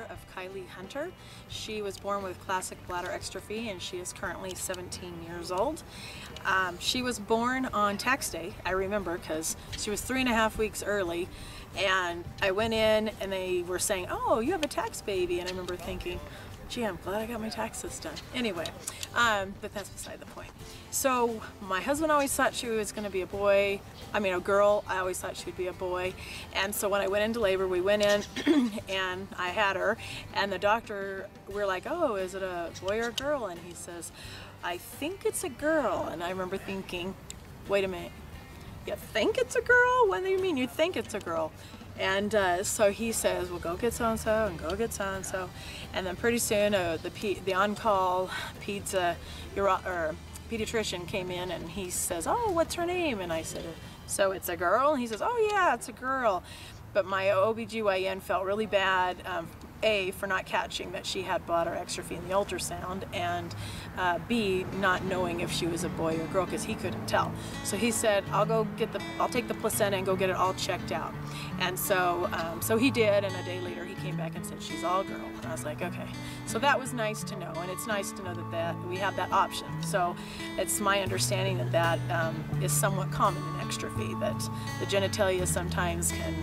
mother of Kylee Hunter. She was born with classic bladder exstrophy and she is currently 17 years old. She was born on tax day, I remember, because she was 3.5 weeks early, and I went in and they were saying, oh, you have a tax baby, and I remember thinking, gee, I'm glad I got my taxes done. Anyway, but that's beside the point. So my husband always thought she was going to be a girl. I always thought she'd be a boy. And so when I went into labor, we went in and I had her, and the doctor, we're like, oh, is it a boy or a girl? And he says, I think it's a girl. And I remember thinking, wait a minute, you think it's a girl? What do you mean you think it's a girl? And so he says, well, go get so-and-so and go get so-and-so. And then pretty soon the on-call pediatrician came in and he says, oh, what's her name? And I said, so it's a girl? And he says, oh yeah, it's a girl. But my OBGYN felt really bad, A, for not catching that she had bladder exstrophy in the ultrasound, and B, not knowing if she was a boy or girl, because he couldn't tell. So he said, I'll take the placenta and go get it all checked out. And so so he did, and a day later he came back and said she's all girl. And I was like, okay. So that was nice to know, and it's nice to know that we have that option. So it's my understanding that that is somewhat common in exstrophy, that the genitalia sometimes can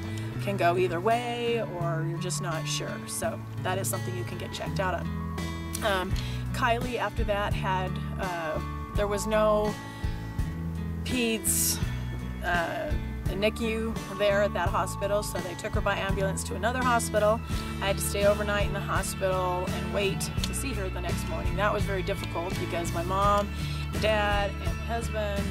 go either way, or you're just not sure. So that is something you can get checked out on. Kylee, after that, had there was no peds NICU there at that hospital, so they took her by ambulance to another hospital. I had to stay overnight in the hospital and wait to see her the next morning. That was very difficult because my mom, my dad, and my husband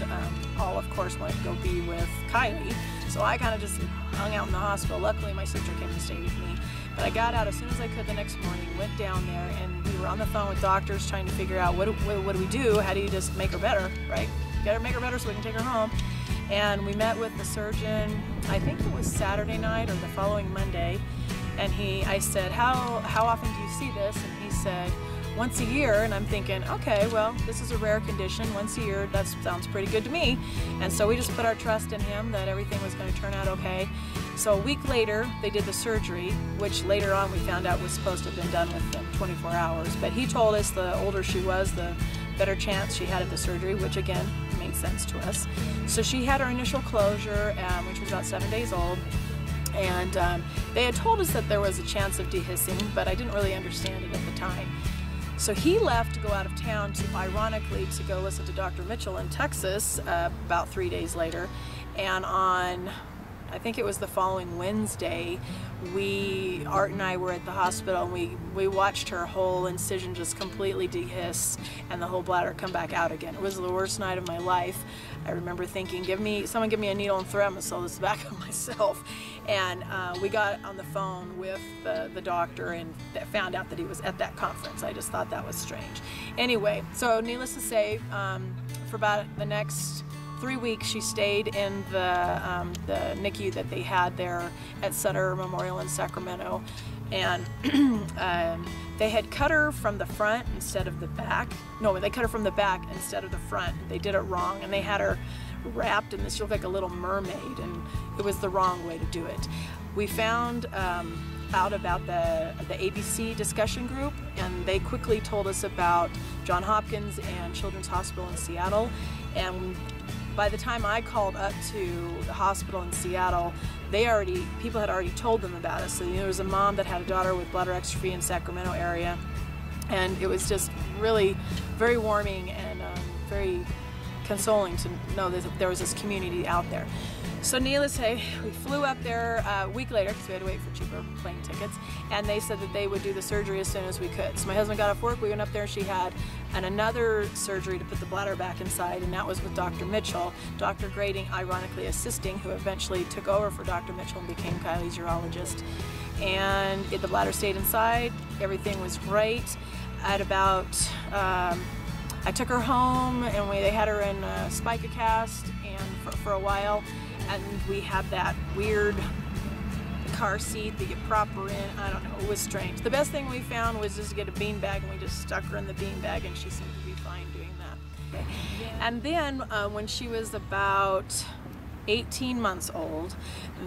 all, of course, wanted to go be with Kylee. So I kind of just hung out in the hospital. Luckily, my sister came to stay with me. But I got out as soon as I could the next morning, went down there, and we were on the phone with doctors trying to figure out what do we do? How do you just make her better, right? Gotta make her better so we can take her home. And we met with the surgeon, I think it was Saturday night or the following Monday. And I said, how often do you see this? And he said, once a year. And I'm thinking, okay, well, this is a rare condition. Once a year, that sounds pretty good to me. And so we just put our trust in him that everything was going to turn out okay. So a week later, they did the surgery, which later on we found out was supposed to have been done within 24 hours. But he told us the older she was, the better chance she had at the surgery, which again, made sense to us. So she had her initial closure, which was about 7 days old. And they had told us that there was a chance of dehiscing, but I didn't really understand it at the time. So he left to go out of town ironically, to go listen to Dr. Mitchell in Texas about 3 days later. And on, I think it was the following Wednesday, Art and I were at the hospital, and we watched her whole incision just completely dehiss and the whole bladder come back out again. It was the worst night of my life. I remember thinking, someone give me a needle and thread, I'm gonna sew this back on myself. And we got on the phone with the doctor and found out that he was at that conference. I just thought that was strange. Anyway, so needless to say, for about the next 3 weeks she stayed in the NICU that they had there at Sutter Memorial in Sacramento. And they had cut her from the front instead of the back. No, they cut her from the back instead of the front. They did it wrong, and they had her wrapped in this, she looked like a little mermaid, and it was the wrong way to do it. We found out about the ABC discussion group, and they quickly told us about Johns Hopkins and Children's Hospital in Seattle. And by the time I called up to the hospital in Seattle, people had already told them about us. So there was a mom that had a daughter with bladder exstrophy in Sacramento area, and it was just really very warming and very consoling to know that there was this community out there. So needless to say, we flew up there a week later because we had to wait for cheaper plane tickets, and they said that they would do the surgery as soon as we could. So my husband got off work, we went up there, she had another surgery to put the bladder back inside, and that was with Dr. Mitchell. Dr. Grading, ironically assisting, who eventually took over for Dr. Mitchell and became Kylee's urologist. And the bladder stayed inside, everything was great. At about, I took her home, and they had her in a spica cast and for a while. And we had that weird car seat that you prop her in. I don't know, it was strange. The best thing we found was just to get a bean bag, and we just stuck her in the bean bag, and she seemed to be fine doing that. Okay. And then when she was about 18 months old.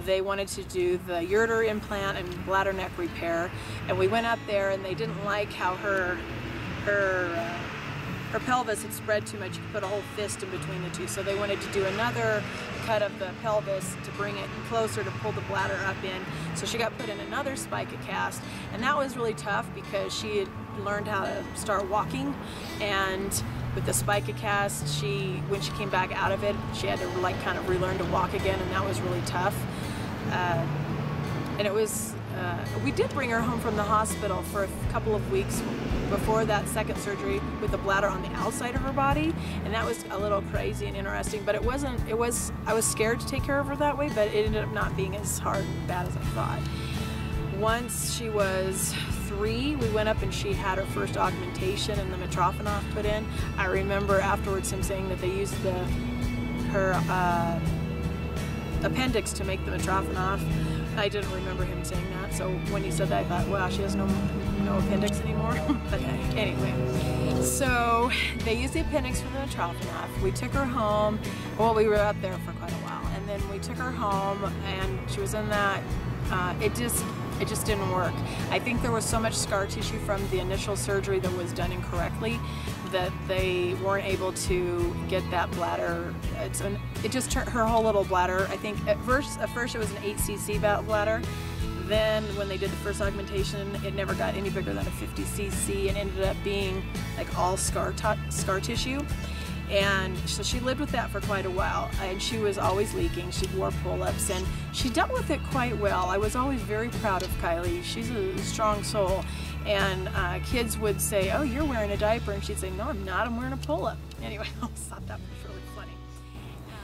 They wanted to do the ureter implant and bladder neck repair, and we went up there and they didn't like how her pelvis had spread too much. You could put a whole fist in between the two, so they wanted to do another cut of the pelvis to bring it closer to pull the bladder up in. So she got put in another spica cast, and that was really tough because she had learned how to start walking, and with the spica cast, when she came back out of it, she had to like kind of relearn to walk again, and that was really tough. And it was, we did bring her home from the hospital for a couple of weeks before that second surgery with the bladder on the outside of her body, and that was a little crazy and interesting, but I was scared to take care of her that way, but it ended up not being as hard and bad as I thought. Once she was 3, we went up and she had her first augmentation and the Mitrophanoff put in. I remember afterwards him saying that they used her appendix to make the Mitrophanoff. I didn't remember him saying that, so when he said that I thought, wow, she has no appendix anymore. But anyway, so they used the appendix for the Mitrophanoff. We took her home. Well, we were up there for quite a while, and then we took her home and she was in that. It just didn't work. I think there was so much scar tissue from the initial surgery that was done incorrectly that they weren't able to get that bladder. It just turned her whole little bladder. I think at first it was an 8cc bladder. Then when they did the first augmentation, it never got any bigger than a 50cc and ended up being like all scar tissue. And so she lived with that for quite a while, and she was always leaking. She wore pull-ups, and she dealt with it quite well. I was always very proud of Kylee. She's a strong soul, and kids would say, oh, you're wearing a diaper, and she'd say, no, I'm not, I'm wearing a pull-up. Anyway, I always thought that was really funny.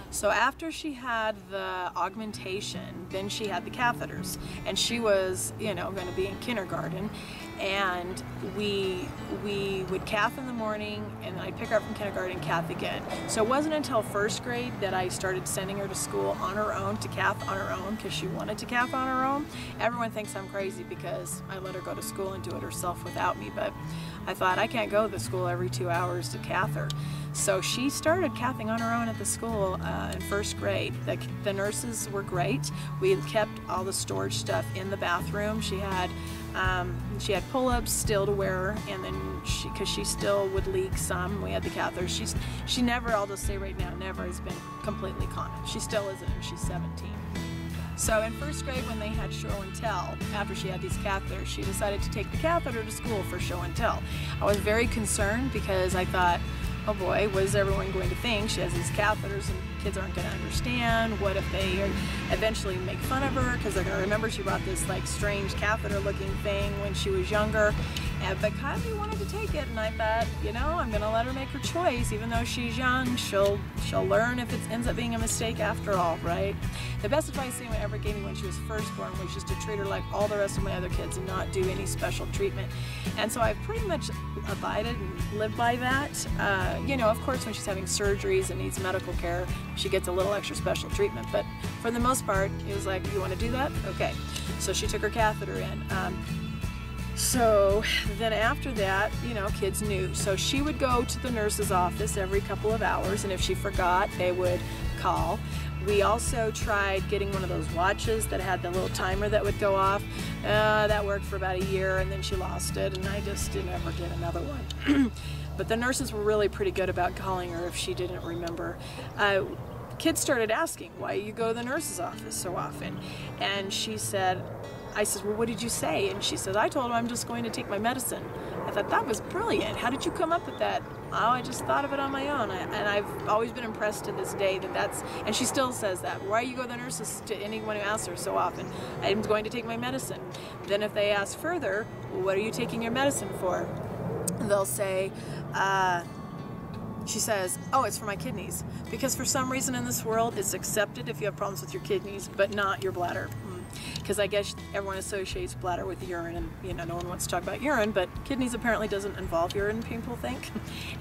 So after she had the augmentation, then she had the catheters, and she was, you know, going to be in kindergarten, and we would cath in the morning, and I'd pick her up from kindergarten and cath again. So it wasn't until first grade that I started sending her to school on her own, to cath on her own, because she wanted to cath on her own. Everyone thinks I'm crazy because I let her go to school and do it herself without me, but I thought I can't go to school every 2 hours to cath her. So she started cathing on her own at the school in first grade. The nurses were great. We kept all the storage stuff in the bathroom. She had pull-ups still to wear, and then because she still would leak some, we had the catheters. She never, I'll just say right now, never has been completely continent. She still isn't, and she's 17. So in first grade, when they had show and tell, after she had these catheters, she decided to take the catheter to school for show and tell. I was very concerned because I thought, oh boy, what is everyone going to think? She has these catheters and kids aren't going to understand. What if they eventually make fun of her? Because they're going to remember she brought this like strange catheter looking thing when she was younger. But Kylee wanted to take it, and I thought, you know, I'm going to let her make her choice. Even though she's young, she'll learn if it ends up being a mistake after all, right? The best advice anyone ever gave me when she was first born was just to treat her like all the rest of my other kids and not do any special treatment. And so I've pretty much abided and lived by that. You know, of course, when she's having surgeries and needs medical care, she gets a little extra special treatment. But for the most part, it was like, you want to do that? Okay. So she took her catheter in. So then after that, you know, kids knew. So she would go to the nurse's office every couple of hours, and if she forgot, they would call. We also tried getting one of those watches that had the little timer that would go off. That worked for about a year, and then she lost it, and I just didn't ever get another one. But the nurses were really pretty good about calling her if she didn't remember. Kids started asking, why you go to the nurse's office so often? And she said, I said, well, what did you say? And she said, I told him I'm just going to take my medicine. I thought, that was brilliant. How did you come up with that? Oh, I just thought of it on my own. And I've always been impressed to this day that that's, and she still says that. Why you go to the nurses, to anyone who asks her so often? I'm going to take my medicine. Then if they ask further, well, what are you taking your medicine for? They'll say, she says, oh, it's for my kidneys. Because for some reason in this world, it's accepted if you have problems with your kidneys, but not your bladder. Because I guess everyone associates bladder with urine, and you know, no one wants to talk about urine, but kidneys apparently doesn't involve urine, people think.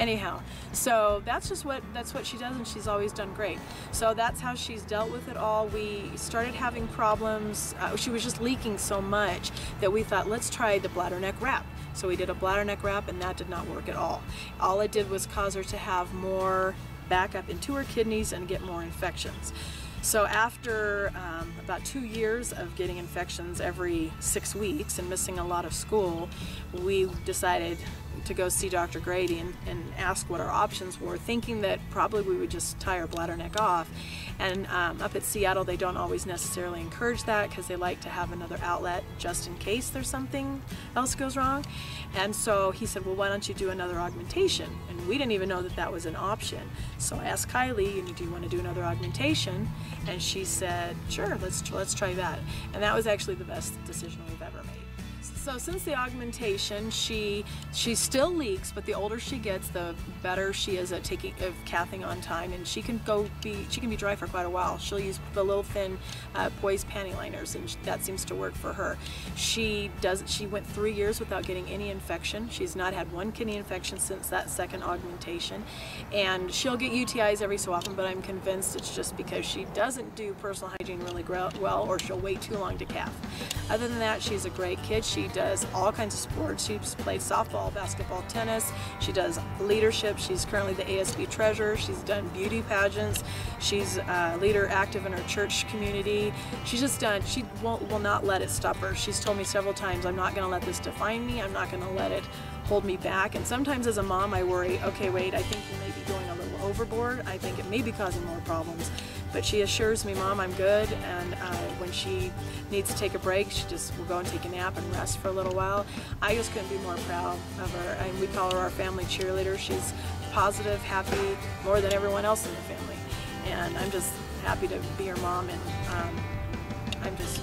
Anyhow, so that's what she does, and she's always done great. So that's how she's dealt with it all. We started having problems. She was just leaking so much that we thought, let's try the bladder neck wrap. So we did a bladder neck wrap, and that did not work at all. All it did was cause her to have more backup into her kidneys and get more infections. So after about 2 years of getting infections every 6 weeks and missing a lot of school, we decided to go see Dr. Grady and ask what our options were, thinking that probably we would just tie our bladder neck off. And up at Seattle, they don't always necessarily encourage that because they like to have another outlet just in case there's something else goes wrong. And so he said, well, why don't you do another augmentation? And we didn't even know that that was an option. So I asked Kylee, do you want to do another augmentation? And she said, sure, let's try that. And that was actually the best decision we've ever made. So since the augmentation, she still leaks, but the older she gets, the better she is at cathing on time, and she can be dry for quite a while. She'll use the little thin poise panty liners, and that seems to work for her. She went 3 years without getting any infection. She's not had one kidney infection since that second augmentation, and she'll get UTIs every so often, but I'm convinced it's just because she doesn't do personal hygiene really well, or she'll wait too long to cath. Other than that, she's a great kid. She does all kinds of sports. She's played softball, basketball, tennis. She does leadership. She's currently the ASB treasurer. She's done beauty pageants. She's a leader active in her church community. She's just done, she will not let it stop her. She's told me several times, I'm not going to let this define me. I'm not going to let it hold me back. And sometimes as a mom, I worry, okay, wait, I think you may be going a little overboard. I think it may be causing more problems. But she assures me, Mom, I'm good, and when she needs to take a break, she just will go and take a nap and rest for a little while. I just couldn't be more proud of her, and we call her our family cheerleader. She's positive, happy, more than everyone else in the family. And I'm just happy to be her mom, and I'm just